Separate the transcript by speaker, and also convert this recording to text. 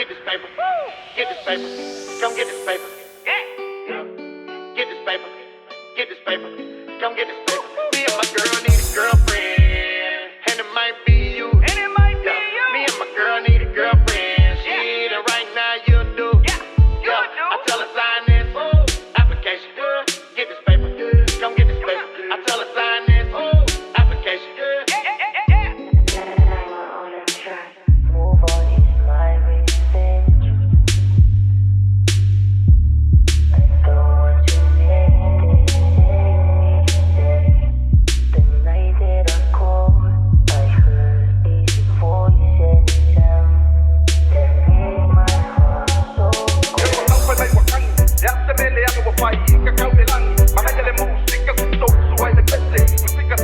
Speaker 1: Get this paper. Get this paper. Come get this paper. Yeah. Get this paper. Get this paper. Come get this paper. Me and my girl need a girlfriend, and it might be you. Me and my girl need a girlfriend. She ain't right now, you do. I tell her sign this application. Get this paper. Come get this paper. I tell her sign this application.
Speaker 2: Fika